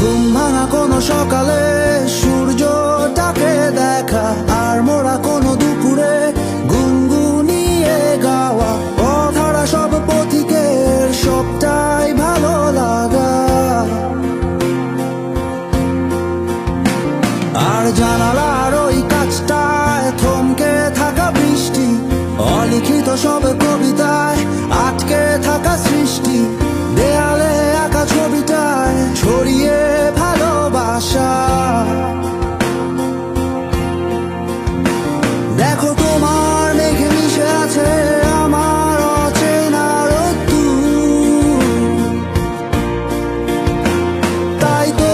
ঘুম ভাঙা কোনো সকালে সূর্যটাকে দেখা, আর মোরা কোনো দুপুরে গুনগুনিয়ে গাওয়া অধরা সব পথিকের সবটাই ভালো লাগা। আর জানালার ওই কাছটায় থমকে থাকা বৃষ্টি, অলিখিত সব কবিতায় আটকে থাকা সৃষ্টি, দেয়ালে আঁকা ছবিটায় ছড়িয়ে ভালোবাসা। দেখো তোমার মেঘে মিশে আছে আমার অচেনা রোদ্দুর, তাই তো